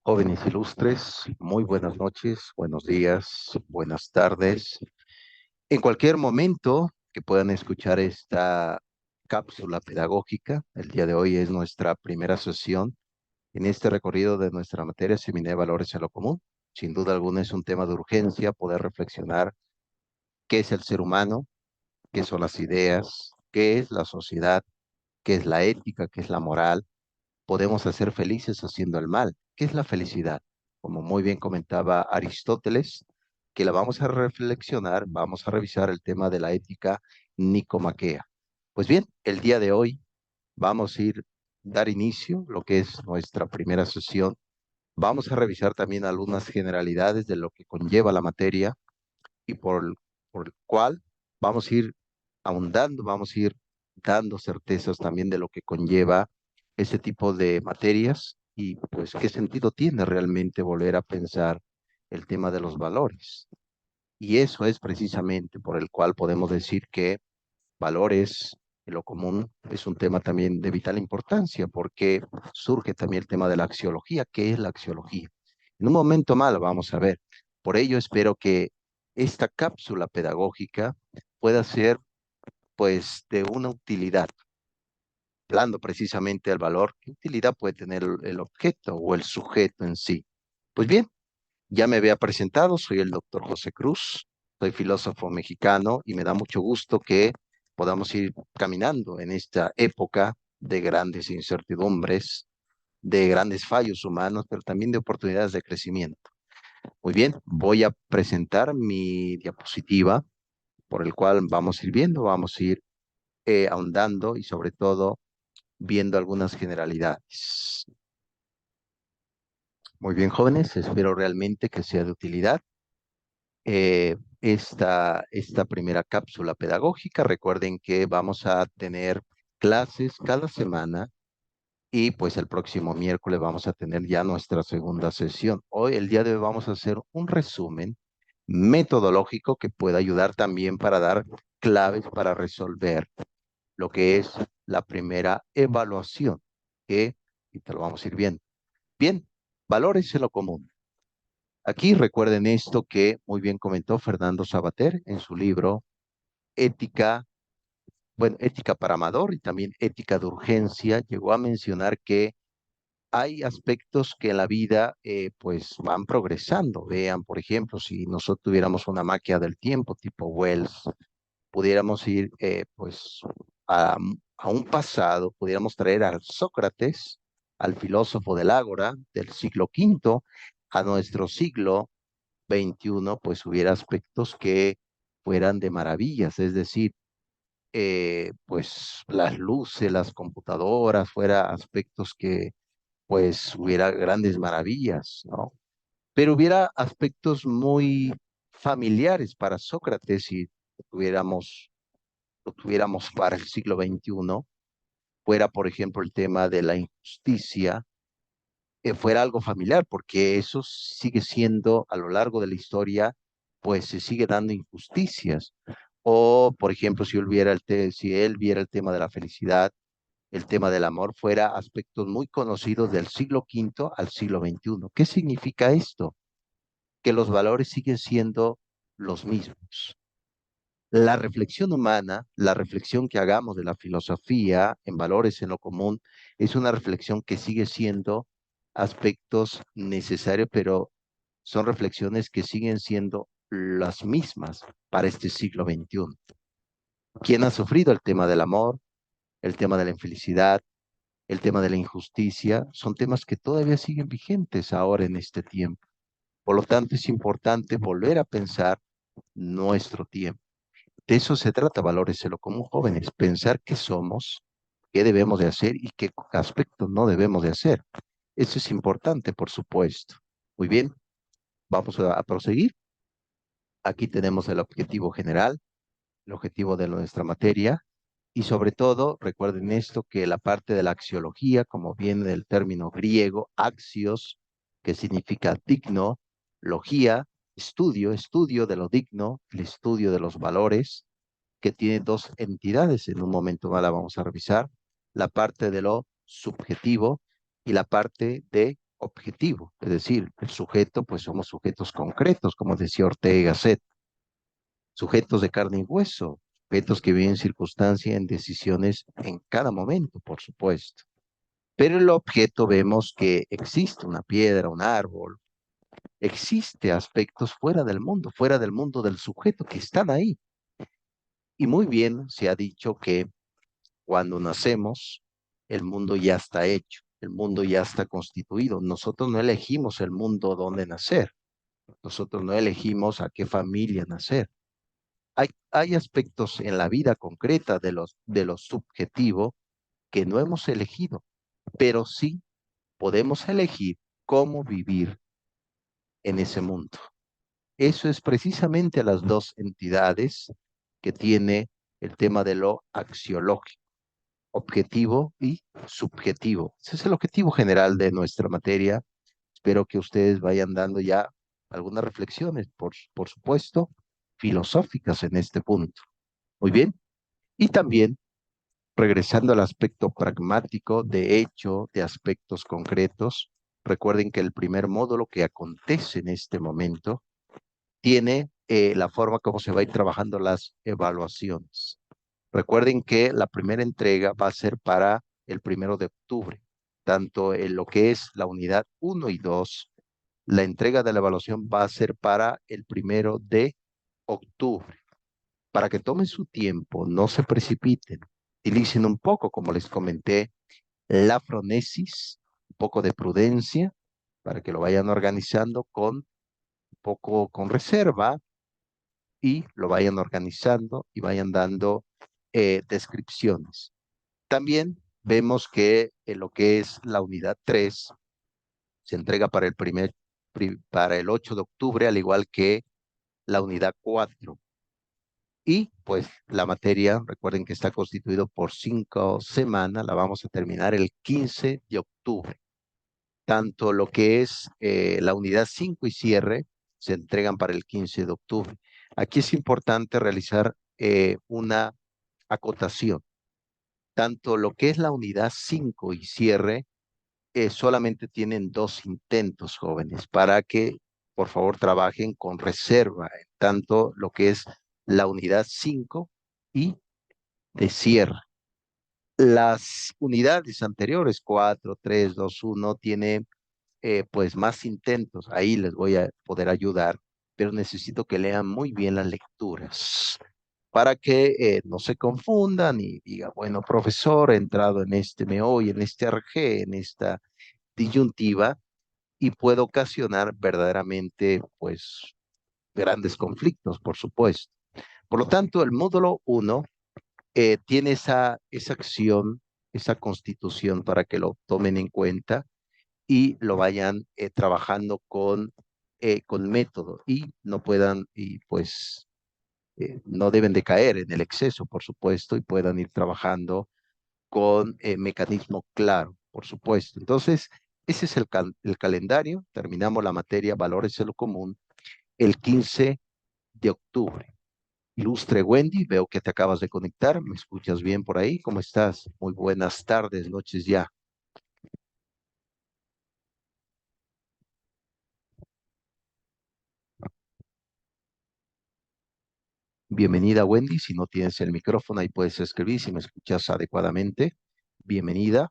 Jóvenes ilustres, muy buenas noches, buenos días, buenas tardes. En cualquier momento que puedan escuchar esta cápsula pedagógica, el día de hoy es nuestra primera sesión en este recorrido de nuestra materia Seminario de Valores en lo Común. Sin duda alguna es un tema de urgencia poder reflexionar qué es el ser humano, qué son las ideas, qué es la sociedad, qué es la ética, qué es la moral. Podemos hacer felices haciendo el mal. ¿Qué es la felicidad? Como muy bien comentaba Aristóteles, que la vamos a reflexionar, vamos a revisar el tema de la ética nicomaquea. Pues bien, el día de hoy vamos a dar inicio, lo que es nuestra primera sesión. Vamos a revisar también algunas generalidades de lo que conlleva la materia y por el cual vamos a ir ahondando, vamos a ir dando certezas también de lo que conlleva ese tipo de materias y pues qué sentido tiene realmente volver a pensar el tema de los valores. Y eso es precisamente por el cual podemos decir que valores en lo común es un tema también de vital importancia porque surge también el tema de la axiología. ¿Qué es la axiología? En un momento más lo vamos a ver. Por ello espero que esta cápsula pedagógica pueda ser pues de una utilidad, hablando precisamente del valor. ¿Qué utilidad puede tener el objeto o el sujeto en sí? Pues bien, ya me había presentado, soy el doctor José Cruz, soy filósofo mexicano y me da mucho gusto que podamos ir caminando en esta época de grandes incertidumbres, de grandes fallos humanos, pero también de oportunidades de crecimiento. Muy bien, voy a presentar mi diapositiva por el cual vamos a ir viendo, vamos a ir ahondando y sobre todo viendo algunas generalidades. Muy bien, jóvenes, espero realmente que sea de utilidad esta primera cápsula pedagógica. Recuerden que vamos a tener clases cada semana y pues el próximo miércoles vamos a tener ya nuestra segunda sesión. Hoy, el día de hoy, vamos a hacer un resumen metodológico que pueda ayudar también para dar claves para resolver lo que es la primera evaluación, que y te lo vamos a ir viendo. Bien, valores en lo común. Aquí recuerden esto que muy bien comentó Fernando Sabater en su libro Ética, bueno, Ética para Amador y también Ética de Urgencia. Llegó a mencionar que hay aspectos que en la vida pues van progresando. Vean, por ejemplo, si nosotros tuviéramos una máquina del tiempo tipo Wells, pudiéramos ir pues a un pasado, pudiéramos traer al Sócrates, al filósofo del Ágora del siglo quinto, a nuestro siglo XXI, pues hubiera aspectos que fueran de maravillas, es decir, pues las luces, las computadoras, fuera aspectos que pues hubiera grandes maravillas, ¿no? Pero hubiera aspectos muy familiares para Sócrates si tuviéramos lo tuviéramos para el siglo XXI, fuera, por ejemplo, el tema de la injusticia, fuera algo familiar, porque eso sigue siendo a lo largo de la historia, pues se sigue dando injusticias. O, por ejemplo, si él viera el tema de la felicidad, el tema del amor, fuera aspectos muy conocidos del siglo quinto al siglo XXI. ¿Qué significa esto? Que los valores siguen siendo los mismos. La reflexión humana, la reflexión que hagamos de la filosofía en valores en lo común, es una reflexión que sigue siendo aspectos necesarios, pero son reflexiones que siguen siendo las mismas para este siglo XXI. ¿Quién ha sufrido el tema del amor, el tema de la infelicidad, el tema de la injusticia? Son temas que todavía siguen vigentes ahora en este tiempo. Por lo tanto, es importante volver a pensar nuestro tiempo. De eso se trata, valores en lo común, jóvenes, pensar qué somos, qué debemos de hacer y qué aspectos no debemos de hacer. Eso es importante, por supuesto. Muy bien, vamos a proseguir. Aquí tenemos el objetivo general, el objetivo de nuestra materia y sobre todo, recuerden esto, que la parte de la axiología, como viene del término griego, axios, que significa digno, logía, estudio de lo digno, el estudio de los valores, que tiene dos entidades. En un momento más la vamos a revisar. La parte de lo subjetivo y la parte de objetivo, es decir, el sujeto, pues somos sujetos concretos, como decía Ortega y Gasset, sujetos de carne y hueso, sujetos que viven circunstancia en decisiones en cada momento, por supuesto. Pero el objeto vemos que existe una piedra, un árbol, existe aspectos fuera del mundo del sujeto que están ahí. Y muy bien se ha dicho que cuando nacemos, el mundo ya está hecho, el mundo ya está constituido. Nosotros no elegimos el mundo donde nacer, nosotros no elegimos a qué familia nacer. Hay aspectos en la vida concreta de lo subjetivo que no hemos elegido, pero sí podemos elegir cómo vivir en ese mundo. Eso es precisamente las dos entidades que tiene el tema de lo axiológico, objetivo y subjetivo. Ese es el objetivo general de nuestra materia. Espero que ustedes vayan dando ya algunas reflexiones, por supuesto, filosóficas en este punto. Muy bien. Y también, regresando al aspecto pragmático, de hecho, de aspectos concretos, recuerden que el primer módulo que acontece en este momento tiene la forma como se va a ir trabajando las evaluaciones. Recuerden que la primera entrega va a ser para el 1 de octubre, tanto en lo que es la unidad 1 y 2. La entrega de la evaluación va a ser para el 1 de octubre. Para que tomen su tiempo, no se precipiten, utilicen un poco, como les comenté, la fronesis, un poco de prudencia, para que lo vayan organizando con un poco con reserva y lo vayan organizando y vayan dando descripciones. También vemos que lo que es la unidad 3 se entrega para para el 8 de octubre, al igual que la unidad 4. Y pues la materia, recuerden que está constituido por 5 semanas, la vamos a terminar el 15 de octubre. Tanto lo que es la unidad 5 y cierre se entregan para el 15 de octubre. Aquí es importante realizar una acotación. Tanto lo que es la unidad 5 y cierre solamente tienen 2 intentos, jóvenes, para que por favor trabajen con reserva, tanto lo que es la unidad 5 y de cierre. Las unidades anteriores, 4, 3, 2, 1, tienen pues más intentos. Ahí les voy a poder ayudar, pero necesito que lean muy bien las lecturas para que no se confundan y diga, bueno, profesor, he entrado en este meollo, en este arjé, en esta disyuntiva y puede ocasionar verdaderamente, pues, grandes conflictos, por supuesto. Por lo tanto, el módulo 1 tiene esa acción, esa constitución para que lo tomen en cuenta y lo vayan trabajando con método y no puedan, y pues no deben de caer en el exceso, por supuesto, y puedan ir trabajando con mecanismo claro, por supuesto. Entonces, ese es el calendario. Terminamos la materia Valores de lo Común el 15 de octubre. Ilustre Wendy, veo que te acabas de conectar. ¿Me escuchas bien por ahí? ¿Cómo estás? Muy buenas tardes, noches ya. Bienvenida, Wendy. Si no tienes el micrófono, ahí puedes escribir si me escuchas adecuadamente. Bienvenida.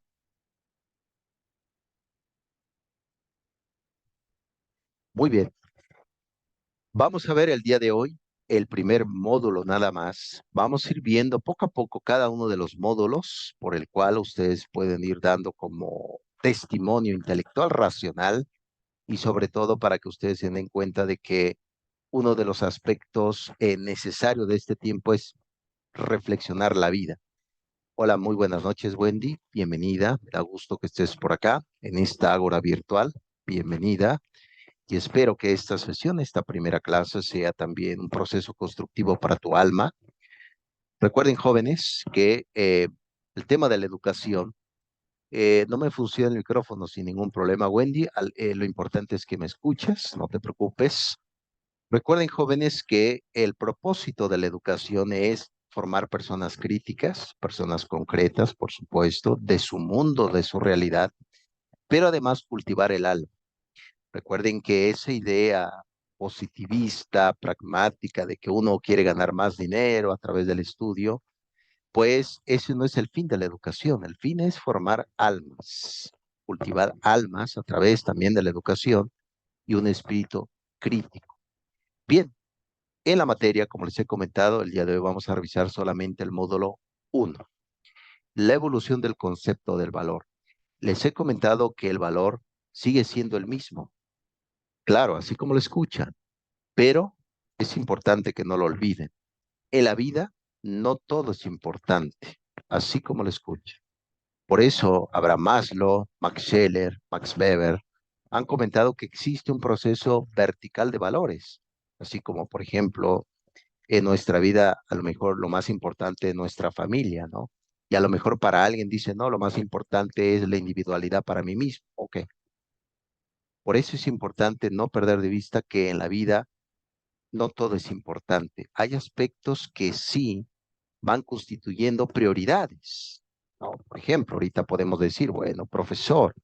Muy bien. Vamos a ver el día de hoy el primer módulo nada más. Vamos a ir viendo poco a poco cada uno de los módulos por el cual ustedes pueden ir dando como testimonio intelectual racional y sobre todo para que ustedes se den cuenta de que uno de los aspectos necesarios de este tiempo es reflexionar la vida. Hola, muy buenas noches, Wendy. Bienvenida. Me da gusto que estés por acá en esta ágora virtual. Bienvenida. Y espero que esta sesión, esta primera clase, sea también un proceso constructivo para tu alma. Recuerden, jóvenes, que el tema de la educación, no me funciona el micrófono sin ningún problema, Wendy. Lo importante es que me escuches, no te preocupes. Recuerden, jóvenes, que el propósito de la educación es formar personas críticas, personas concretas, por supuesto, de su mundo, de su realidad, pero además cultivar el alma. Recuerden que esa idea positivista, pragmática, de que uno quiere ganar más dinero a través del estudio, pues ese no es el fin de la educación. El fin es formar almas, cultivar almas a través también de la educación y un espíritu crítico. Bien, en la materia, como les he comentado, el día de hoy vamos a revisar solamente el módulo 1, la evolución del concepto del valor. Les he comentado que el valor sigue siendo el mismo, claro, así como lo escuchan, pero es importante que no lo olviden. En la vida no todo es importante, así como lo escuchan. Por eso Abraham Maslow, Max Scheler, Max Weber han comentado que existe un proceso vertical de valores, así como, por ejemplo, en nuestra vida, a lo mejor lo más importante es nuestra familia, ¿no? Y a lo mejor para alguien dice, no, lo más importante es la individualidad para mí mismo. Ok, por eso es importante no perder de vista que en la vida no todo es importante. Hay aspectos que sí van constituyendo prioridades, ¿no? Por ejemplo, ahorita podemos decir, bueno, profesor,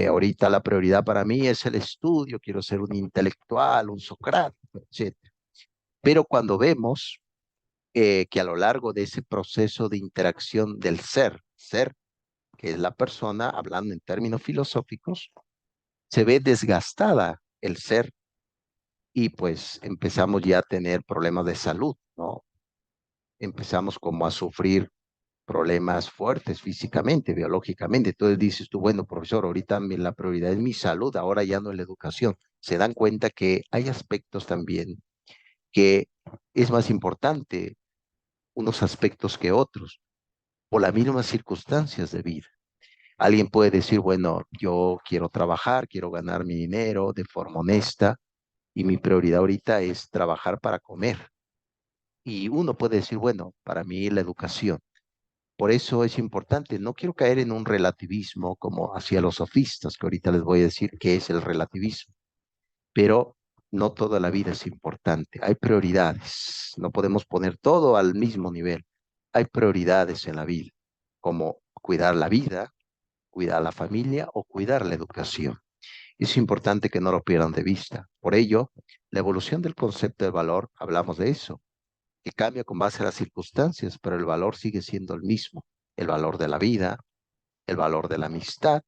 ahorita la prioridad para mí es el estudio, quiero ser un intelectual, un socrático, etcétera. Pero cuando vemos que a lo largo de ese proceso de interacción del ser, que es la persona, hablando en términos filosóficos, se ve desgastada el ser y pues empezamos ya a tener problemas de salud, ¿no? Empezamos como a sufrir problemas fuertes físicamente, biológicamente. Entonces dices tú, bueno, profesor, ahorita la prioridad es mi salud, ahora ya no es la educación. Se dan cuenta que hay aspectos también que es más importante unos aspectos que otros, por las mismas circunstancias de vida. Alguien puede decir, bueno, yo quiero trabajar, quiero ganar mi dinero de forma honesta y mi prioridad ahorita es trabajar para comer. Y uno puede decir, bueno, para mí la educación. Por eso es importante, no quiero caer en un relativismo como hacia los sofistas, que ahorita les voy a decir qué es el relativismo, pero no toda la vida es importante. Hay prioridades, no podemos poner todo al mismo nivel. Hay prioridades en la vida, como cuidar la vida, cuidar la familia o cuidar la educación. Es importante que no lo pierdan de vista. Por ello, la evolución del concepto de valor, hablamos de eso, que cambia con base a las circunstancias, pero el valor sigue siendo el mismo. El valor de la vida, el valor de la amistad,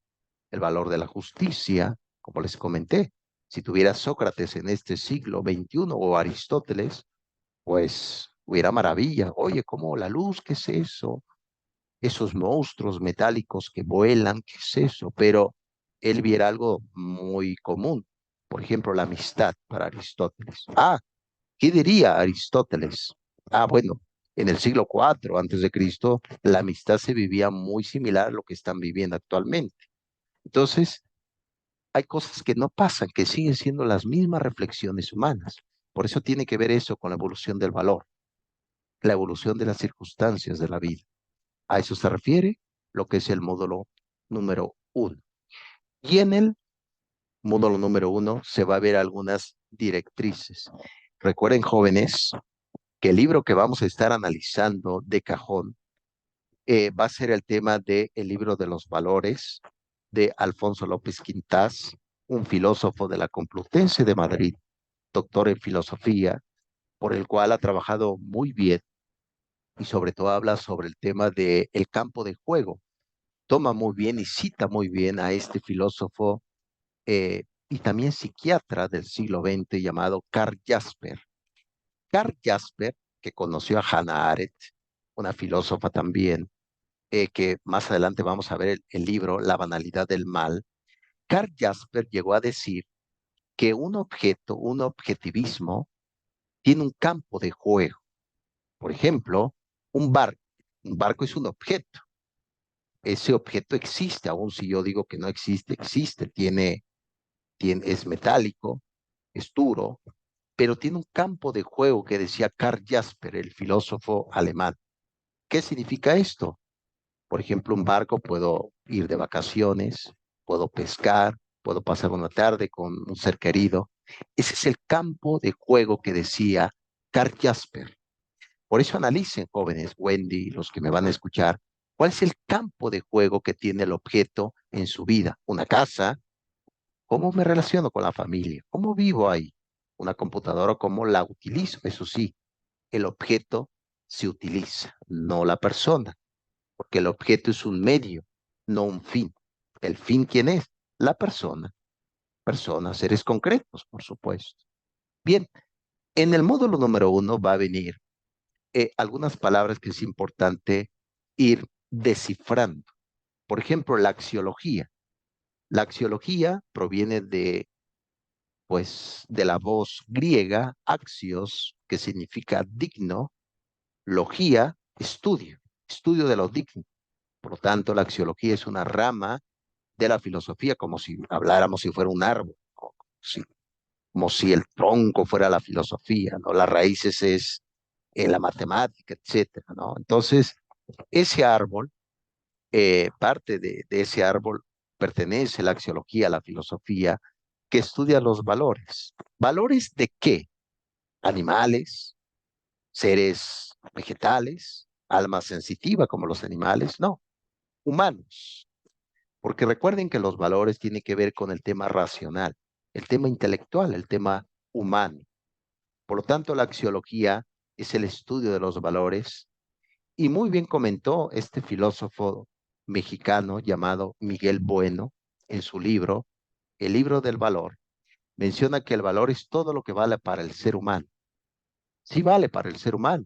el valor de la justicia, como les comenté. Si tuviera Sócrates en este siglo XXI o Aristóteles, pues hubiera maravilla. Oye, ¿cómo la luz? ¿Qué es eso? Esos monstruos metálicos que vuelan, ¿qué es eso? Pero él viera algo muy común. Por ejemplo, la amistad para Aristóteles. Ah, ¿qué diría Aristóteles? Ah, bueno, en el siglo IV antes de Cristo, la amistad se vivía muy similar a lo que están viviendo actualmente. Entonces, hay cosas que no pasan, que siguen siendo las mismas reflexiones humanas. Por eso tiene que ver eso con la evolución del valor, la evolución de las circunstancias de la vida. A eso se refiere lo que es el módulo número 1. Y en el módulo número 1 se va a ver algunas directrices. Recuerden, jóvenes, que el libro que vamos a estar analizando de cajón va a ser el tema del libro de los valores de Alfonso López Quintás, un filósofo de la Complutense de Madrid, doctor en filosofía, por el cual ha trabajado muy bien y sobre todo habla sobre el tema del campo de juego. Toma muy bien y cita muy bien a este filósofo y también psiquiatra del siglo XX llamado Karl Jasper. Karl Jasper, que conoció a Hannah Arendt, una filósofa también, que más adelante vamos a ver el libro La banalidad del mal. Karl Jasper llegó a decir que un objeto, un objetivismo, tiene un campo de juego. Por ejemplo, un barco. Un barco es un objeto. Ese objeto existe, aun si yo digo que no existe, existe, es metálico, es duro, pero tiene un campo de juego que decía Karl Jasper, el filósofo alemán. ¿Qué significa esto? Por ejemplo, un barco, puedo ir de vacaciones, puedo pescar, puedo pasar una tarde con un ser querido. Ese es el campo de juego que decía Karl Jasper. Por eso analicen, jóvenes, Wendy, los que me van a escuchar, cuál es el campo de juego que tiene el objeto en su vida. Una casa, ¿cómo me relaciono con la familia? ¿Cómo vivo ahí? Una computadora, ¿cómo la utilizo? Eso sí, el objeto se utiliza, no la persona, porque el objeto es un medio, no un fin. ¿El fin quién es? La persona. Personas, seres concretos, por supuesto. Bien, en el módulo número 1 va a venir algunas palabras que es importante ir descifrando. Por ejemplo, la axiología. La axiología proviene pues, de la voz griega, axios, que significa digno, logía, estudio, estudio de lo digno. Por lo tanto, la axiología es una rama de la filosofía, como si habláramos si fuera un árbol, o como si el tronco fuera la filosofía, ¿no? Las raíces es en la matemática, etcétera, ¿no? Entonces, ese árbol, parte de ese árbol pertenece a la axiología, a la filosofía, que estudia los valores. ¿Valores de qué? Animales, seres vegetales, alma sensitiva como los animales, no, humanos. Porque recuerden que los valores tienen que ver con el tema racional, el tema intelectual, el tema humano. Por lo tanto, la axiología es el estudio de los valores y muy bien comentó este filósofo mexicano llamado Miguel Bueno en su libro, El libro del valor, menciona que el valor es todo lo que vale para el ser humano. Sí vale para el ser humano,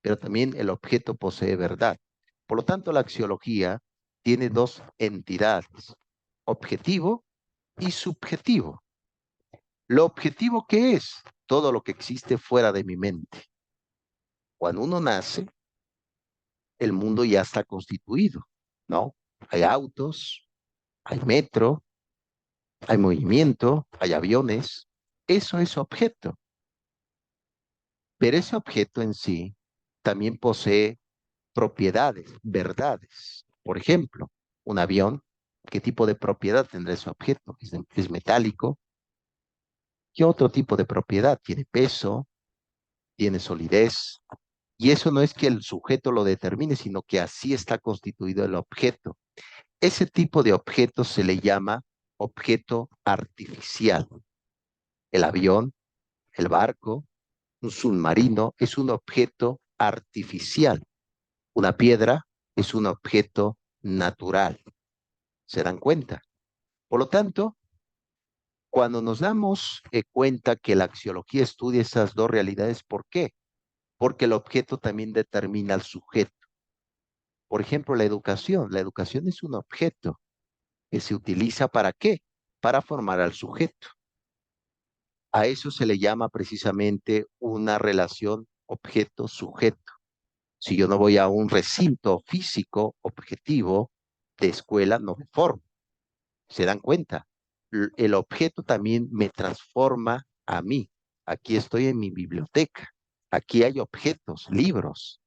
pero también el objeto posee verdad. Por lo tanto, la axiología tiene dos entidades, objetivo y subjetivo. Lo objetivo, ¿qué es? Todo lo que existe fuera de mi mente. Cuando uno nace, el mundo ya está constituido, ¿no? Hay autos, hay metro, hay movimiento, hay aviones. Eso es objeto. Pero ese objeto en sí también posee propiedades, verdades. Por ejemplo, un avión, ¿qué tipo de propiedad tendrá ese objeto? ¿Es metálico? ¿Qué otro tipo de propiedad? ¿Tiene peso? ¿Tiene solidez? Y eso no es que el sujeto lo determine, sino que así está constituido el objeto. Ese tipo de objeto se le llama objeto artificial. El avión, el barco, un submarino es un objeto artificial. Una piedra es un objeto natural. ¿Se dan cuenta? Por lo tanto, cuando nos damos cuenta que la axiología estudia esas dos realidades, ¿por qué? Porque el objeto también determina al sujeto. Por ejemplo, la educación. La educación es un objeto que se utiliza ¿para qué? Para formar al sujeto. A eso se le llama precisamente una relación objeto-sujeto. Si yo no voy a un recinto físico objetivo de escuela, no me formo. ¿Se dan cuenta? El objeto también me transforma a mí. Aquí estoy en mi biblioteca. Aquí hay objetos, libros.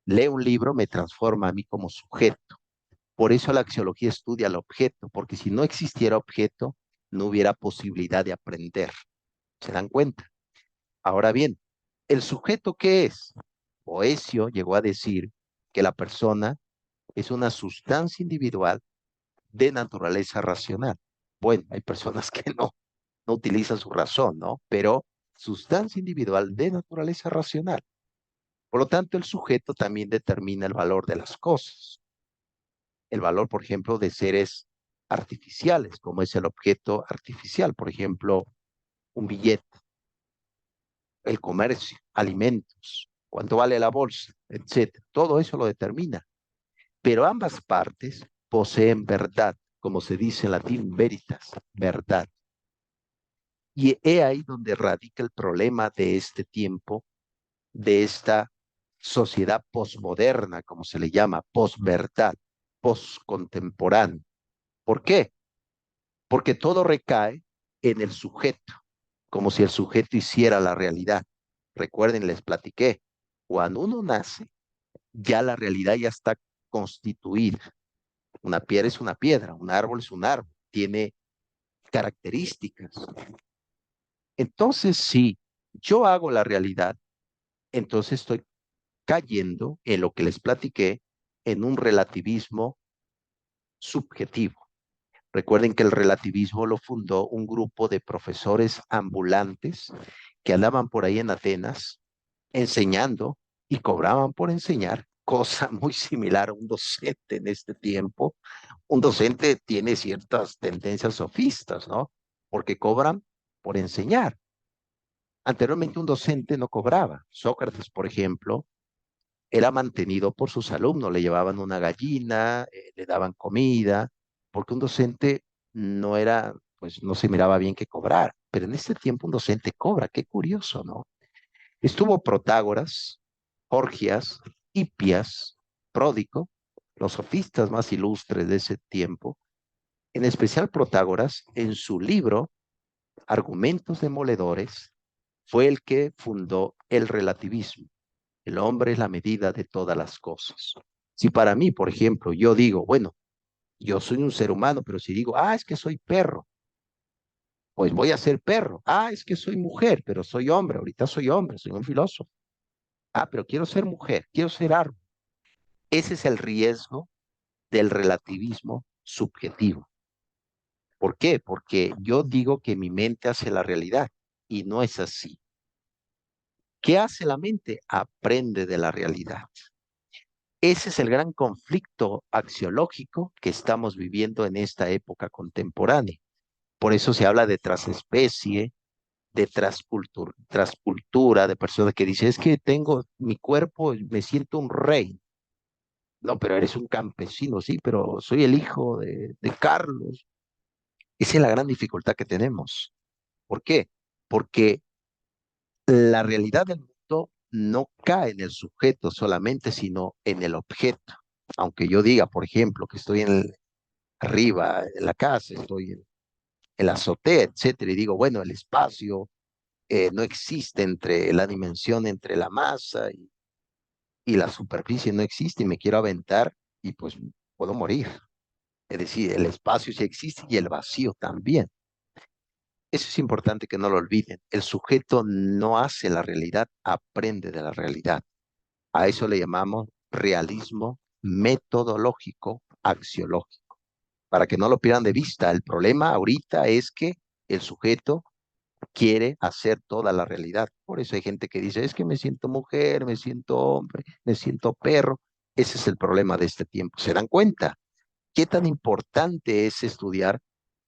Leo un libro, me transforma a mí como sujeto. Por eso la axiología estudia el objeto, porque si no existiera objeto, no hubiera posibilidad de aprender. ¿Se dan cuenta? Ahora bien, ¿el sujeto qué es? Boecio llegó a decir que la persona es una sustancia individual de naturaleza racional. Bueno, hay personas que no utilizan su razón, ¿no? Pero sustancia individual de naturaleza racional. Por lo tanto, el sujeto también determina el valor de las cosas. El valor, por ejemplo, de seres artificiales, como es el objeto artificial, por ejemplo, un billete, el comercio, alimentos, cuánto vale la bolsa, etcétera. Todo eso lo determina. Pero ambas partes poseen verdad, como se dice en latín, veritas, verdad. Y he ahí donde radica el problema de este tiempo, de esta sociedad posmoderna, como se le llama, posverdad, poscontemporánea. ¿Por qué? Porque todo recae en el sujeto, como si el sujeto hiciera la realidad. Recuerden, les platiqué, cuando uno nace, ya la realidad ya está constituida. Una piedra es una piedra, un árbol es un árbol, tiene características. Entonces, si yo hago la realidad, entonces estoy cayendo en lo que les platiqué, en un relativismo subjetivo. Recuerden que el relativismo lo fundó un grupo de profesores ambulantes que andaban por ahí en Atenas enseñando y cobraban por enseñar, cosa muy similar a un docente en este tiempo. Un docente tiene ciertas tendencias sofistas, ¿no? Porque cobran por enseñar. Anteriormente un docente no cobraba. Sócrates, por ejemplo, era mantenido por sus alumnos, le llevaban una gallina, le daban comida, porque un docente no era, pues no se miraba bien que cobrar, pero en este tiempo un docente cobra, qué curioso, ¿no? Estuvo Protágoras, Orgias, Hipias, Pródico, los sofistas más ilustres de ese tiempo, en especial Protágoras, en su libro Argumentos Demoledores, fue el que fundó el relativismo. El hombre es la medida de todas las cosas. Si para mí, por ejemplo, yo digo, bueno, yo soy un ser humano, pero si digo, es que soy perro, pues voy a ser perro. Es que soy mujer, pero soy hombre, ahorita soy hombre, soy un filósofo. Pero quiero ser mujer, quiero ser árbol. Ese es el riesgo del relativismo subjetivo. ¿Por qué? Porque yo digo que mi mente hace la realidad y no es así. ¿Qué hace la mente? Aprende de la realidad. Ese es el gran conflicto axiológico que estamos viviendo en esta época contemporánea. Por eso se habla de transespecie, de transcultura, de personas que dicen, es que tengo mi cuerpo, me siento un rey. No, pero eres un campesino, sí, pero soy el hijo de Carlos. Esa es la gran dificultad que tenemos. ¿Por qué? Porque la realidad del mundo no cae en el sujeto solamente, sino en el objeto. Aunque yo diga, por ejemplo, que estoy arriba en la casa, estoy en la azotea, etcétera, y digo, bueno, el espacio no existe entre la dimensión, entre la masa y la superficie no existe y me quiero aventar y pues puedo morir. Es decir, el espacio sí existe y el vacío también. Eso es importante que no lo olviden. El sujeto no hace la realidad, aprende de la realidad. A eso le llamamos realismo metodológico, axiológico. Para que no lo pierdan de vista, el problema ahorita es que el sujeto quiere hacer toda la realidad. Por eso hay gente que dice, es que me siento mujer, me siento hombre, me siento perro. Ese es el problema de este tiempo. ¿Se dan cuenta? ¿Qué tan importante es estudiar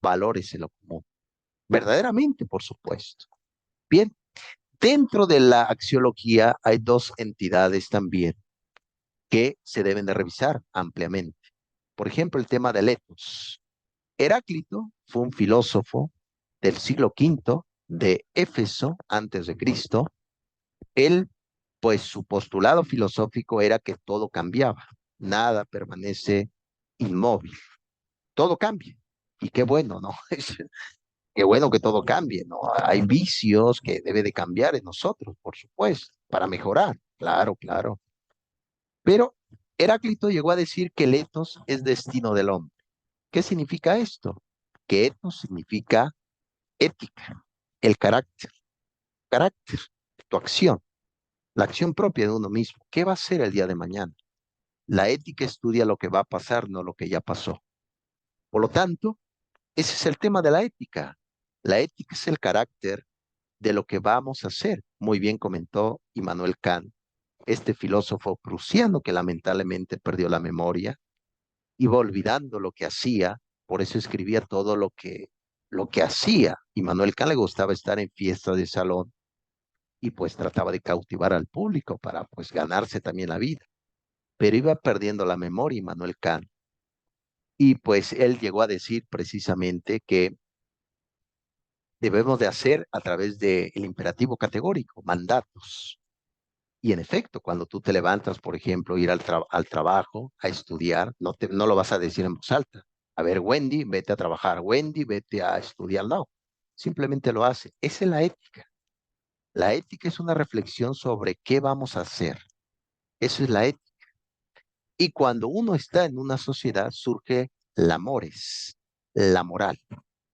valores en lo común? Verdaderamente, por supuesto. Bien, dentro de la axiología hay dos entidades también que se deben de revisar ampliamente. Por ejemplo, el tema del etos. Heráclito fue un filósofo del siglo V de Éfeso antes de Cristo. Él, pues su postulado filosófico era que todo cambiaba, nada permanece inmóvil, todo cambia. Y qué bueno, ¿no? Qué bueno que todo cambie, ¿no? Hay vicios que debe de cambiar en nosotros, por supuesto, para mejorar, claro, claro. Pero Heráclito llegó a decir que el etos es destino del hombre. ¿Qué significa esto? Que etos significa ética, el carácter, tu acción, la acción propia de uno mismo. ¿Qué va a ser el día de mañana? La ética estudia lo que va a pasar, no lo que ya pasó. Por lo tanto, ese es el tema de la ética. La ética es el carácter de lo que vamos a hacer. Muy bien comentó Immanuel Kant, este filósofo prusiano que lamentablemente perdió la memoria, iba olvidando lo que hacía, por eso escribía todo lo que hacía. Immanuel Kant le gustaba estar en fiestas de salón y pues trataba de cautivar al público para pues ganarse también la vida, pero iba perdiendo la memoria Immanuel Kant. Y pues él llegó a decir precisamente que debemos de hacer a través del imperativo categórico, mandatos. Y en efecto, cuando tú te levantas, por ejemplo, ir al trabajo, a estudiar, no lo vas a decir en voz alta. A ver, Wendy, vete a trabajar. Wendy, vete a estudiar. No, simplemente lo hace. Esa es la ética. La ética es una reflexión sobre qué vamos a hacer. Eso es la ética. Y cuando uno está en una sociedad, surge la mores, la moral,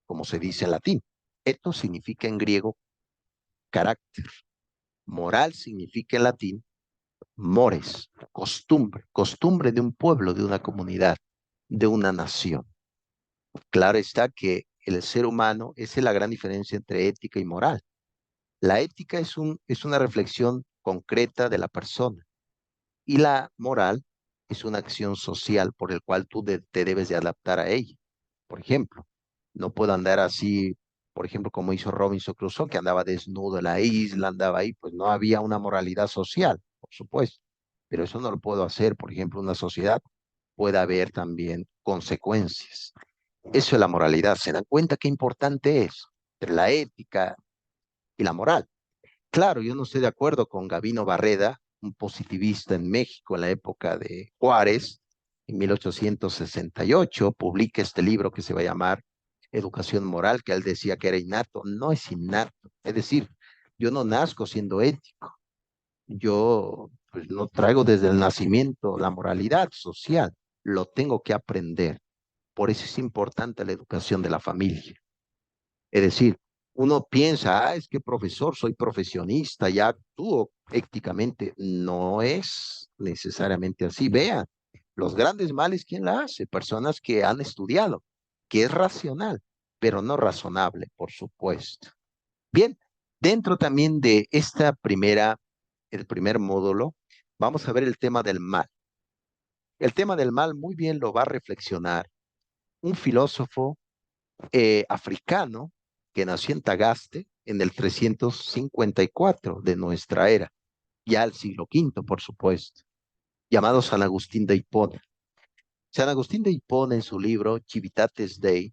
como se dice en latín. Esto significa en griego carácter. Moral significa en latín mores, costumbre, costumbre de un pueblo, de una comunidad. de una nación. Claro está que el ser humano, esa es la gran diferencia entre ética y moral. La ética es una reflexión concreta de la persona y la moral es una acción social por el cual te debes de adaptar a ella. Por ejemplo, no puedo andar así, por ejemplo, como hizo Robinson Crusoe, que andaba desnudo en la isla, andaba ahí, pues no había una moralidad social, por supuesto. Pero eso no lo puedo hacer, por ejemplo, en una sociedad puede haber también consecuencias. Eso es la moralidad. ¿Se dan cuenta qué importante es entre la ética y la moral? Claro, yo no estoy de acuerdo con Gavino Barreda, un positivista en México en la época de Juárez, en 1868, publica este libro que se va a llamar Educación Moral, que él decía que era innato. No es innato. Es decir, yo no nazco siendo ético. Yo pues, no traigo desde el nacimiento la moralidad social. Lo tengo que aprender. Por eso es importante la educación de la familia. Es decir, uno piensa, es que profesor, soy profesionista, ya actúo éticamente. No es necesariamente así. Vean, los grandes males, ¿quién la hace? Personas que han estudiado, que es racional, pero no razonable, por supuesto. Bien, dentro también de el primer módulo, vamos a ver el tema del mal. El tema del mal muy bien lo va a reflexionar un filósofo africano que nació en Tagaste en el 354 de nuestra era, ya al siglo V, por supuesto, llamado San Agustín de Hipona. San Agustín de Hipona, en su libro Civitates Dei,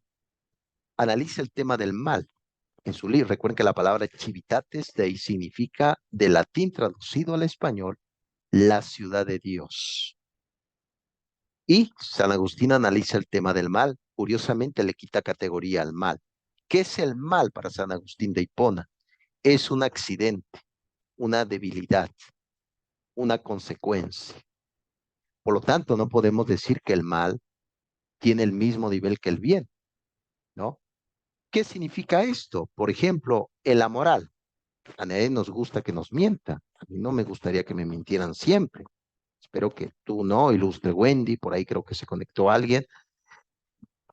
analiza el tema del mal. En su libro, recuerden que la palabra Civitates Dei significa, de latín traducido al español, la ciudad de Dios. Y San Agustín analiza el tema del mal. Curiosamente le quita categoría al mal. ¿Qué es el mal para San Agustín de Hipona? Es un accidente, una debilidad, una consecuencia. Por lo tanto, no podemos decir que el mal tiene el mismo nivel que el bien, ¿no? ¿Qué significa esto? Por ejemplo, en la moral. A nadie nos gusta que nos mientan. A mí no me gustaría que me mintieran siempre. Espero que tú no, ilustre Wendy, por ahí creo que se conectó alguien.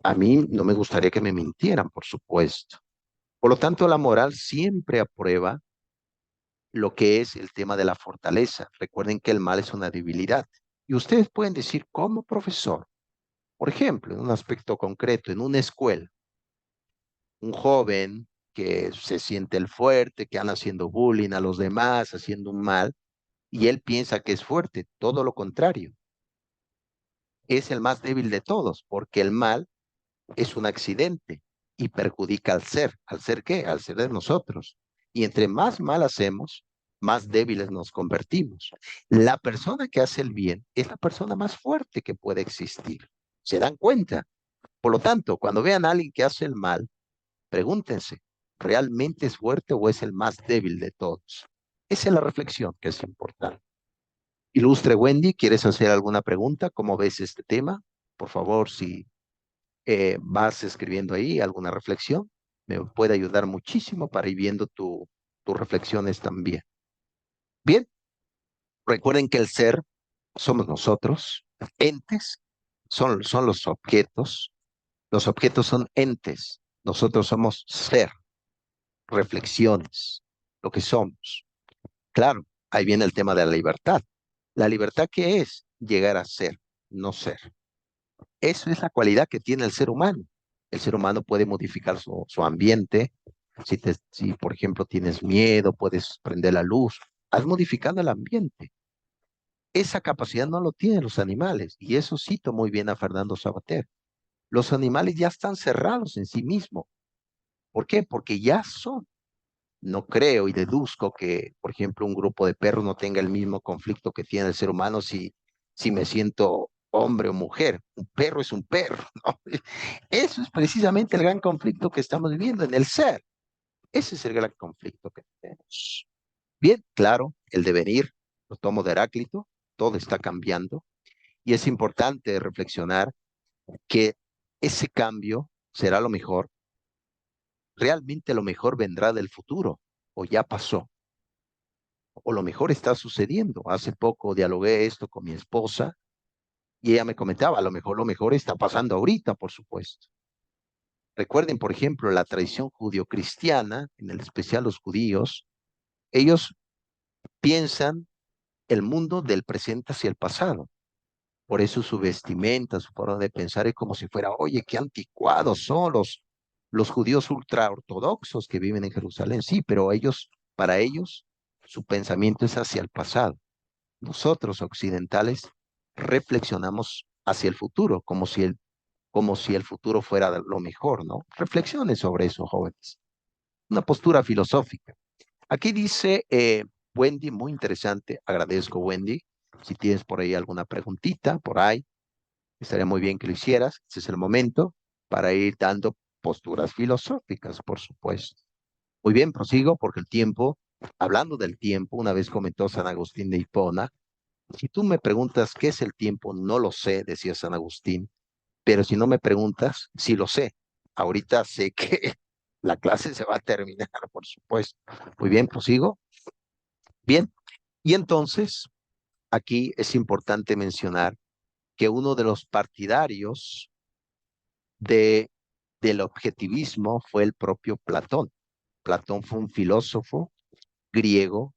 A mí no me gustaría que me mintieran, por supuesto. Por lo tanto, la moral siempre aprueba lo que es el tema de la fortaleza. Recuerden que el mal es una debilidad. Y ustedes pueden decir, como profesor, por ejemplo, en un aspecto concreto, en una escuela, un joven que se siente el fuerte, que anda haciendo bullying a los demás, haciendo un mal, y él piensa que es fuerte, todo lo contrario, es el más débil de todos, porque el mal es un accidente y perjudica ¿al ser qué? Al ser de nosotros. Y entre más mal hacemos, más débiles nos convertimos. La persona que hace el bien es la persona más fuerte que puede existir. ¿Se dan cuenta? Por lo tanto, cuando vean a alguien que hace el mal, pregúntense, ¿realmente es fuerte o es el más débil de todos? Esa es la reflexión que es importante. Ilustre Wendy, ¿quieres hacer alguna pregunta? ¿Cómo ves este tema? Por favor, si vas escribiendo ahí alguna reflexión, me puede ayudar muchísimo para ir viendo tus reflexiones también. Bien, recuerden que el ser somos nosotros, entes son los objetos son entes, nosotros somos ser, reflexiones, lo que somos. Claro, ahí viene el tema de la libertad. ¿La libertad qué es? Llegar a ser, no ser. Eso es la cualidad que tiene el ser humano. El ser humano puede modificar su ambiente. Si, por ejemplo, tienes miedo, puedes prender la luz. Has modificado el ambiente. Esa capacidad no lo tienen los animales. Y eso cito muy bien a Fernando Sabater. Los animales ya están cerrados en sí mismos. ¿Por qué? Porque ya son. No creo y deduzco que, por ejemplo, un grupo de perros no tenga el mismo conflicto que tiene el ser humano si me siento hombre o mujer. Un perro es un perro, ¿no? Eso es precisamente el gran conflicto que estamos viviendo en el ser. Ese es el gran conflicto que tenemos. Bien, claro, el devenir, lo tomo de Heráclito, todo está cambiando y es importante reflexionar que ese cambio será lo mejor, realmente lo mejor vendrá del futuro o ya pasó o lo mejor está sucediendo. Hace poco dialogué esto con mi esposa Y ella me comentaba, a lo mejor está pasando ahorita, por supuesto. Recuerden, por ejemplo, la tradición judio-cristiana, en el especial los judíos, ellos piensan el mundo del presente hacia el pasado. Por eso su vestimenta, su forma de pensar es como si fuera, oye, qué anticuados son los judíos ultraortodoxos que viven en Jerusalén. Sí, pero ellos, para ellos, su pensamiento es hacia el pasado. Nosotros, occidentales, reflexionamos hacia el futuro, como si el futuro fuera lo mejor, ¿no? Reflexiones sobre eso, jóvenes. Una postura filosófica. Aquí dice Wendy, muy interesante, agradezco Wendy. Si tienes por ahí alguna preguntita, por ahí, estaría muy bien que lo hicieras. Ese es el momento para ir dando posturas filosóficas, por supuesto. Muy bien, prosigo porque el tiempo, hablando del tiempo, una vez comentó San Agustín de Hipona, si tú me preguntas qué es el tiempo, no lo sé, decía San Agustín, pero si no me preguntas, sí lo sé. Ahorita sé que la clase se va a terminar, por supuesto. Muy bien, prosigo. Bien, y entonces aquí es importante mencionar que uno de los partidarios de, del objetivismo fue el propio Platón. Platón fue un filósofo griego,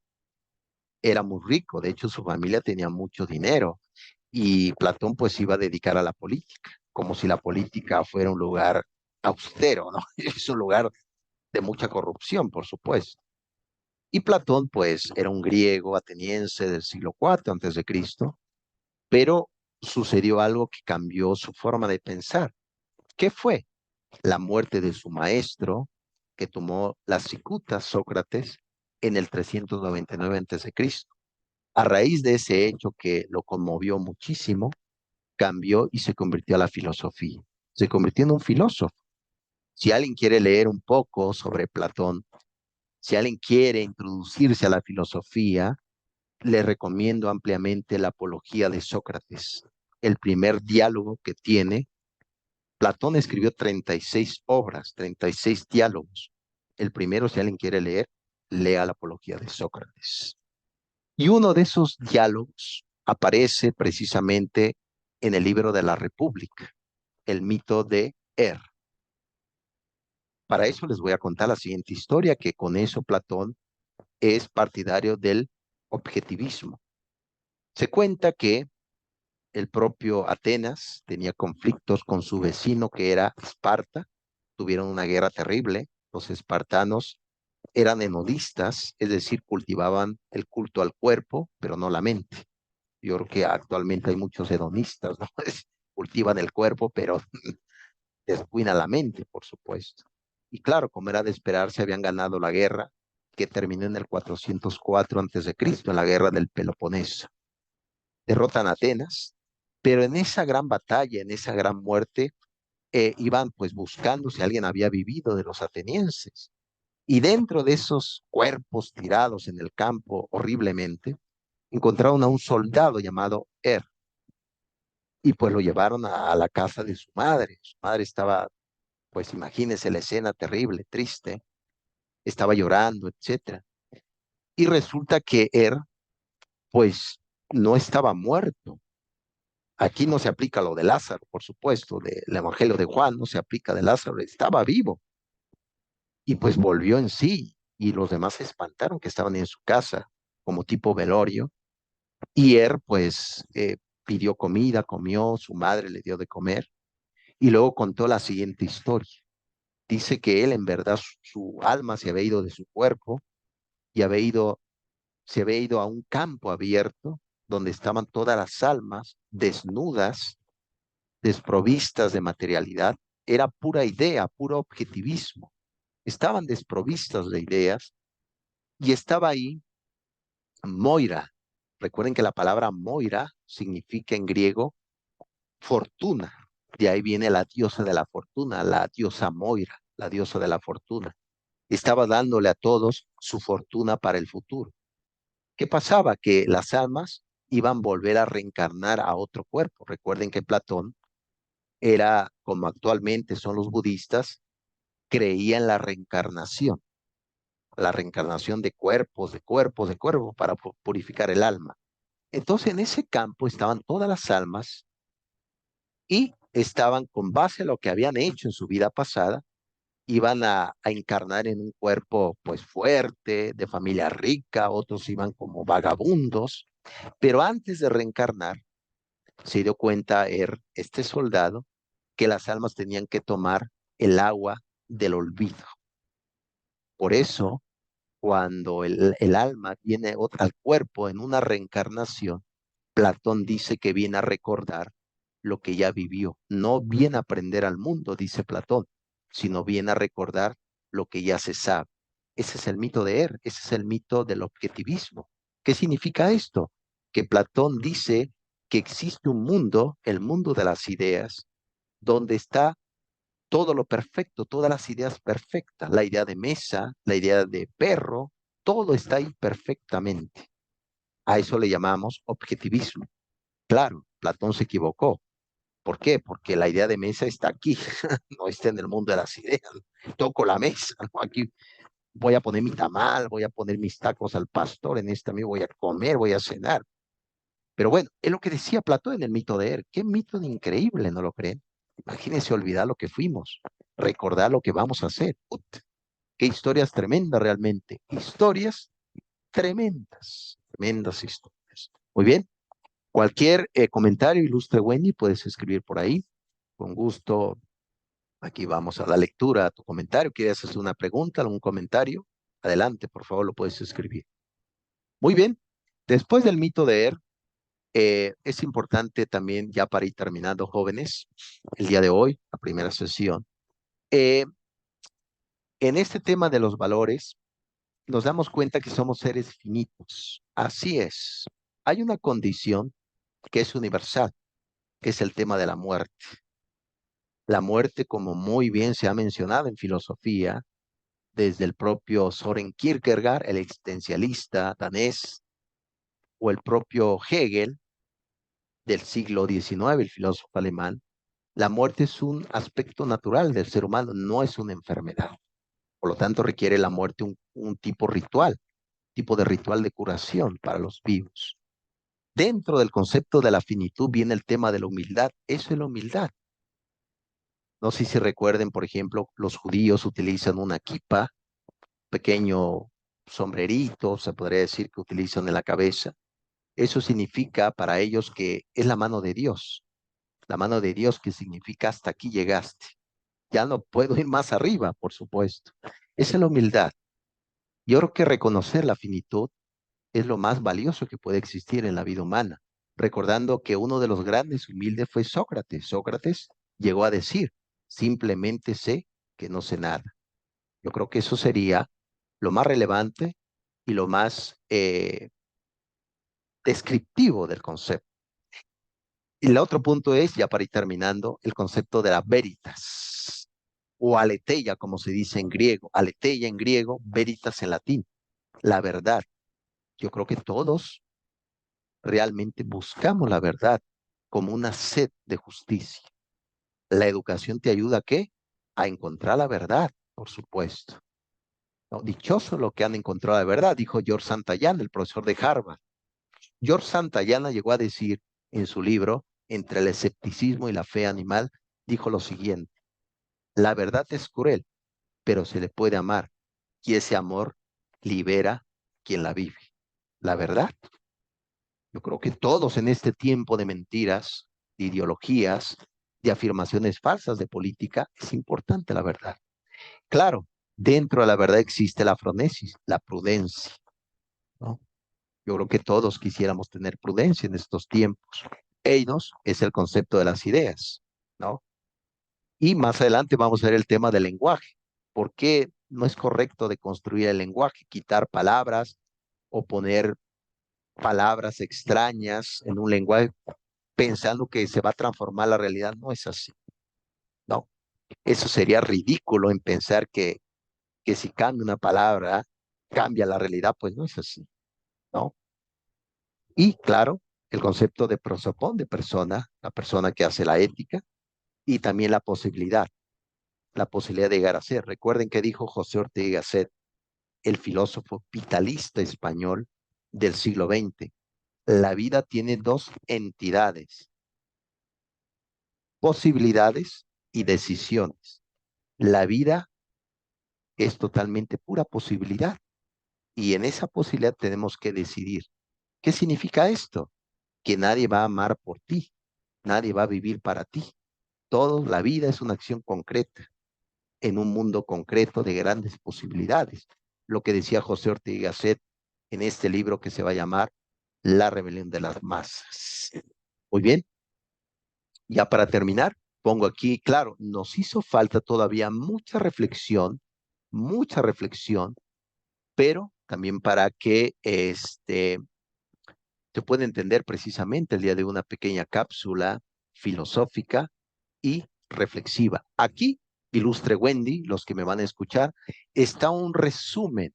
era muy rico, de hecho su familia tenía mucho dinero y Platón pues iba a dedicar a la política, como si la política fuera un lugar austero, ¿no? Es un lugar de mucha corrupción, por supuesto. Y Platón pues era un griego ateniense del siglo IV antes de Cristo, pero sucedió algo que cambió su forma de pensar. ¿Qué fue? La muerte de su maestro, que tomó la cicuta Sócrates en el 399 antes de Cristo. A raíz de ese hecho que lo conmovió muchísimo, cambió y se convirtió a la filosofía. Se convirtió en un filósofo. Si alguien quiere leer un poco sobre Platón, si alguien quiere introducirse a la filosofía, le recomiendo ampliamente la Apología de Sócrates, el primer diálogo que tiene. Platón escribió 36 obras, 36 diálogos. El primero, si alguien quiere leer, lea la Apología de Sócrates. Y uno de esos diálogos aparece precisamente en el libro de la República, el mito de Para eso les voy a contar la siguiente historia, que con eso Platón es partidario del objetivismo. Se cuenta que el propio Atenas tenía conflictos con su vecino que era Esparta, tuvieron una guerra terrible, los espartanos eran enodistas, es decir, cultivaban el culto al cuerpo, pero no la mente. Yo creo que actualmente hay muchos hedonistas, ¿no? Cultivan el cuerpo, pero descuidan la mente, por supuesto. Y claro, como era de esperarse, habían ganado la guerra, que terminó en el 404 a.C., en la guerra del Peloponeso. Derrotan a Atenas, pero en esa gran batalla, en esa gran muerte, iban pues buscando si alguien había vivido de los atenienses. Y dentro de esos cuerpos tirados en el campo horriblemente, encontraron a un soldado llamado y pues lo llevaron a la casa de su madre. Su madre estaba, pues imagínese la escena terrible, triste, estaba llorando, etcétera. Y resulta que pues no estaba muerto. Aquí no se aplica lo de Lázaro, por supuesto, del Evangelio de Juan, no se aplica de Lázaro, estaba vivo y pues volvió en sí y los demás se espantaron que estaban en su casa como tipo velorio y pues pidió comida, comió, su madre le dio de comer y luego contó la siguiente historia. Dice que él en verdad su alma se había ido de su cuerpo y se había ido a un campo abierto donde estaban todas las almas desnudas, desprovistas de materialidad. Era pura idea, puro objetivismo. Estaban desprovistas de ideas y estaba ahí Moira. Recuerden que la palabra Moira significa en griego fortuna. De ahí viene la diosa de la fortuna, la diosa Moira, la diosa de la fortuna. Estaba dándole a todos su fortuna para el futuro. ¿Qué pasaba? Que las almas iban a volver a reencarnar a otro cuerpo. Recuerden que Platón era, como actualmente son los budistas, creía en la reencarnación de cuerpos, de cuerpos, de cuerpos para purificar el alma. Entonces en ese campo estaban todas las almas y estaban con base a lo que habían hecho en su vida pasada, iban a encarnar en un cuerpo pues fuerte, de familia rica, otros iban como vagabundos, pero antes de reencarnar, se dio cuenta este soldado que las almas tenían que tomar el agua del olvido. Por eso, cuando el alma viene al cuerpo en una reencarnación, Platón dice que viene a recordar lo que ya vivió. No viene a aprender al mundo, dice Platón, sino viene a recordar lo que ya se sabe. Ese es el mito de ese es el mito del objetivismo. ¿Qué significa esto? Que Platón dice que existe un mundo, el mundo de las ideas, donde está todo lo perfecto, todas las ideas perfectas, la idea de mesa, la idea de perro, todo está ahí perfectamente. A eso le llamamos objetivismo. Claro, Platón se equivocó. ¿Por qué? Porque la idea de mesa está aquí, no está en el mundo de las ideas. Toco la mesa, ¿no? Aquí voy a poner mi tamal, voy a poner mis tacos al pastor, en esta me voy a comer, voy a cenar. Pero bueno, es lo que decía Platón en el mito de Er. Qué mito increíble, ¿no lo creen? Imagínense olvidar lo que fuimos, recordar lo que vamos a hacer. Qué historias tremendas realmente. Historias tremendas, tremendas historias. Muy bien. Cualquier comentario, ilustre Wendy, puedes escribir por ahí. Con gusto, aquí vamos a la lectura, a tu comentario. ¿Quieres hacer una pregunta, algún comentario? Adelante, por favor, lo puedes escribir. Muy bien. Después del mito de Er, es importante también, ya para ir terminando, jóvenes, el día de hoy, la primera sesión, eh, en este tema de los valores, nos damos cuenta que somos seres finitos. Así es. Hay una condición que es universal, que es el tema de la muerte. La muerte, como muy bien se ha mencionado en filosofía, desde el propio Soren Kierkegaard, el existencialista danés, o el propio Hegel del siglo XIX, el filósofo alemán, la muerte es un aspecto natural del ser humano, no es una enfermedad. Por lo tanto, requiere la muerte un tipo de ritual de curación para los vivos. Dentro del concepto de la finitud viene el tema de la humildad. Eso es la humildad. No sé si recuerden, por ejemplo, los judíos utilizan una kipa, pequeño sombrerito, se podría decir que utilizan en la cabeza. Eso significa para ellos que es la mano de Dios que significa hasta aquí llegaste. Ya no puedo ir más arriba, por supuesto. Esa es la humildad. Yo creo que reconocer la finitud es lo más valioso que puede existir en la vida humana, recordando que uno de los grandes humildes fue Sócrates. Sócrates llegó a decir, simplemente sé que no sé nada. Yo creo que eso sería lo más relevante y lo más descriptivo del concepto. Y el otro punto es, ya para ir terminando, el concepto de la veritas o aletheia, como se dice en griego. Aletheia en griego, veritas en latín, la verdad. Yo creo que todos realmente buscamos la verdad como una sed de justicia. La educación te ayuda ¿a qué? A encontrar la verdad, por supuesto. ¿No? Dichoso lo que han encontrado la verdad, dijo George Santayana, el profesor de Harvard. George Santayana llegó a decir en su libro, Entre el escepticismo y la fe animal, dijo lo siguiente, la verdad es cruel, pero se le puede amar, y ese amor libera quien la vive. La verdad, yo creo que todos en este tiempo de mentiras, de ideologías, de afirmaciones falsas de política, es importante la verdad. Claro, dentro de la verdad existe la fronesis, la prudencia, ¿no? Yo creo que todos quisiéramos tener prudencia en estos tiempos. Eidos es el concepto de las ideas, ¿no? Y más adelante vamos a ver el tema del lenguaje. ¿Por qué no es correcto de construir el lenguaje? Quitar palabras o poner palabras extrañas en un lenguaje pensando que se va a transformar la realidad. No es así, ¿no? Eso sería ridículo en pensar que si cambia una palabra, cambia la realidad. Pues no es así, ¿no? Y claro, el concepto de prosopón, de persona, la persona que hace la ética, y también la posibilidad de llegar a ser. Recuerden que dijo José Ortega y Gasset, el filósofo vitalista español del siglo XX. La vida tiene dos entidades, posibilidades y decisiones. La vida es totalmente pura posibilidad y en esa posibilidad tenemos que decidir. ¿Qué significa esto? Que nadie va a amar por ti, nadie va a vivir para ti. Todo, la vida es una acción concreta en un mundo concreto de grandes posibilidades. Lo que decía José Ortega Gasset en este libro que se va a llamar La rebelión de las masas. Muy bien, ya para terminar, pongo aquí, claro, nos hizo falta todavía mucha reflexión, pero también para que se pueda entender precisamente el día de una pequeña cápsula filosófica y reflexiva. Aquí, ilustre Wendy, los que me van a escuchar, está un resumen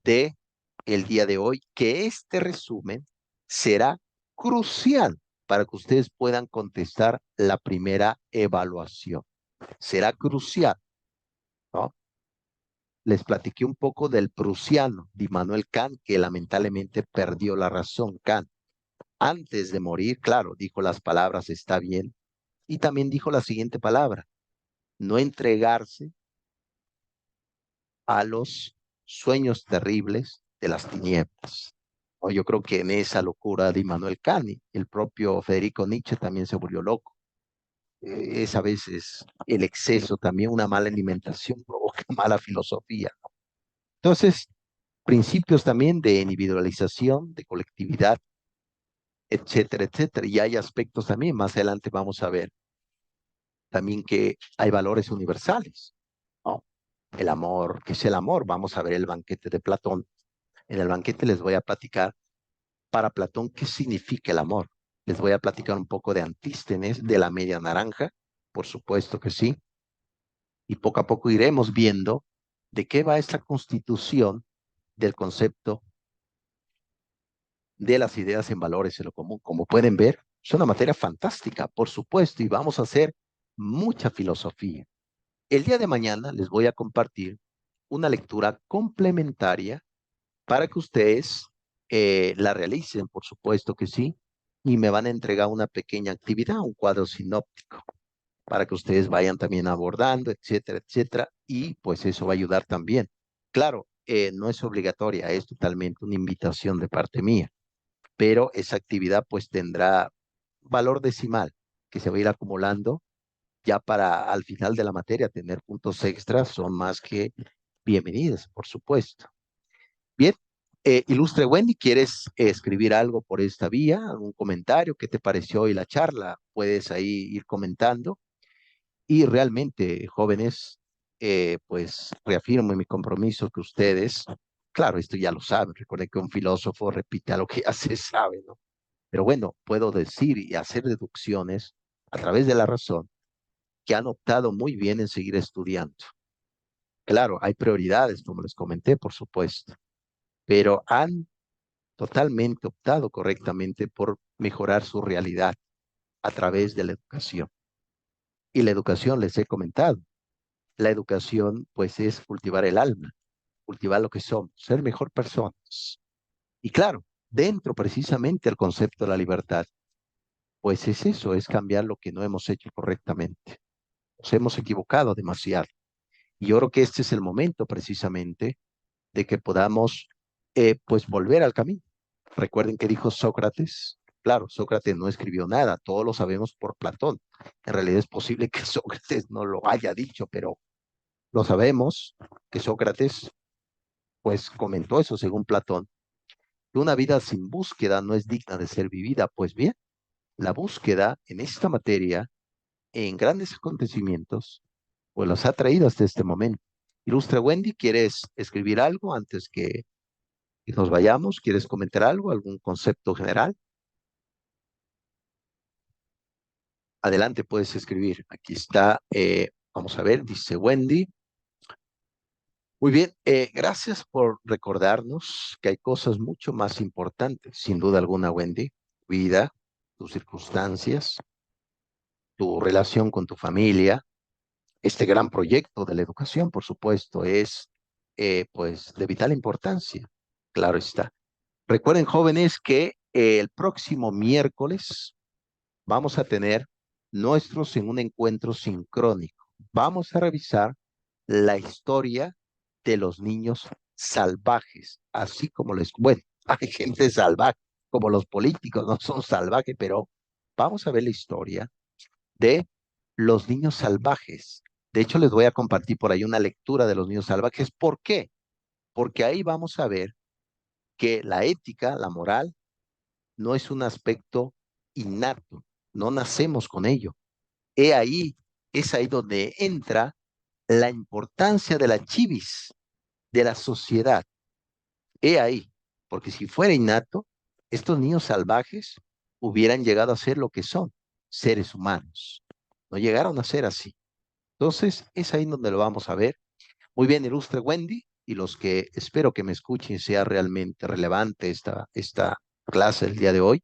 de el día de hoy, que este resumen será crucial para que ustedes puedan contestar la primera evaluación. Será crucial, ¿no? Les platiqué un poco del prusiano, de Immanuel Kant, que lamentablemente perdió la razón. Kant, antes de morir, claro, dijo las palabras, está bien, y también dijo la siguiente palabra, no entregarse a los sueños terribles de las tinieblas. O yo creo que en esa locura de Immanuel Kant, el propio Federico Nietzsche también se volvió loco. Es a veces el exceso, también una mala alimentación provoca mala filosofía. Entonces, principios también de individualización, de colectividad, etcétera, etcétera. Y hay aspectos también, más adelante vamos a ver también que hay valores universales, ¿no? El amor, ¿qué es el amor? Vamos a ver el banquete de Platón. En el banquete les voy a platicar para Platón qué significa el amor. Les voy a platicar un poco de Antístenes, de la media naranja, por supuesto que sí, y poco a poco iremos viendo de qué va esta constitución del concepto de las ideas en valores en lo común. Como pueden ver, es una materia fantástica, por supuesto, y vamos a hacer mucha filosofía. El día de mañana les voy a compartir una lectura complementaria para que ustedes la realicen, por supuesto que sí, y me van a entregar una pequeña actividad, un cuadro sinóptico, para que ustedes vayan también abordando, etcétera, etcétera, y pues eso va a ayudar también. Claro, no es obligatoria, es totalmente una invitación de parte mía, pero esa actividad pues tendrá valor decimal que se va a ir acumulando ya para al final de la materia tener puntos extras son más que bienvenidos, por supuesto. Bien, ilustre Wendy, ¿quieres escribir algo por esta vía? ¿Algún comentario? ¿Qué te pareció hoy la charla? Puedes ahí ir comentando. Y realmente, jóvenes, pues reafirmo mi compromiso que ustedes, claro, esto ya lo saben, recuerden que un filósofo repite a lo que ya se sabe, ¿no? Pero bueno, puedo decir y hacer deducciones a través de la razón que han optado muy bien en seguir estudiando. Claro, hay prioridades, como les comenté, por supuesto, pero han totalmente optado correctamente por mejorar su realidad a través de la educación. Y la educación, les he comentado, la educación pues es cultivar el alma, cultivar lo que somos, ser mejor personas. Y claro, dentro precisamente del concepto de la libertad, pues es eso, es cambiar lo que no hemos hecho correctamente. Nos hemos equivocado demasiado. Y yo creo que este es el momento precisamente de que podamos pues volver al camino. Recuerden que dijo Sócrates. Claro, Sócrates no escribió nada, todos lo sabemos por Platón. En realidad es posible que Sócrates no lo haya dicho, pero lo sabemos que Sócrates pues comentó eso según Platón, que una vida sin búsqueda no es digna de ser vivida. Pues bien, la búsqueda en esta materia, en grandes acontecimientos, pues los ha traído hasta este momento. Ilustre Wendy, ¿quieres escribir algo antes que nos vayamos? ¿Quieres comentar algo, algún concepto general? Adelante, puedes escribir. Aquí está, vamos a ver, dice Wendy. Muy bien, gracias por recordarnos que hay cosas mucho más importantes, sin duda alguna, Wendy. Tu vida, tus circunstancias, tu relación con tu familia, este gran proyecto de la educación, por supuesto, es pues de vital importancia. Claro está. Recuerden, jóvenes, que el próximo miércoles vamos a tener nuestros en un encuentro sincrónico. Vamos a revisar la historia de los niños salvajes, así como les, bueno, hay gente salvaje, como los políticos no son salvajes, pero vamos a ver la historia de los niños salvajes. De hecho, les voy a compartir por ahí una lectura de los niños salvajes. ¿Por qué? Porque ahí vamos a ver que la ética, la moral, no es un aspecto innato, no nacemos con ello. He ahí, es ahí donde entra la importancia de la chivis, de la sociedad. He ahí, porque si fuera innato, estos niños salvajes hubieran llegado a ser lo que son, seres humanos. No llegaron a ser así. Entonces, es ahí donde lo vamos a ver. Muy bien, ilustre Wendy, y los que espero que me escuchen sea realmente relevante esta clase el día de hoy.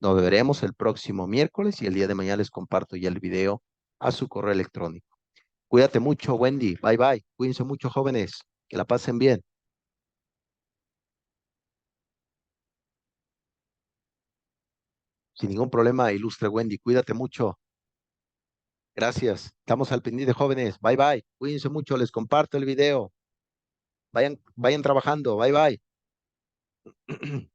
Nos veremos el próximo miércoles y el día de mañana les comparto ya el video a su correo electrónico. Cuídate mucho, Wendy. Bye bye. Cuídense mucho, jóvenes. Que la pasen bien. Sin ningún problema, ilustre Wendy. Cuídate mucho. Gracias. Estamos al pendiente, jóvenes. Bye bye. Cuídense mucho. Les comparto el video. Vayan trabajando. Bye bye.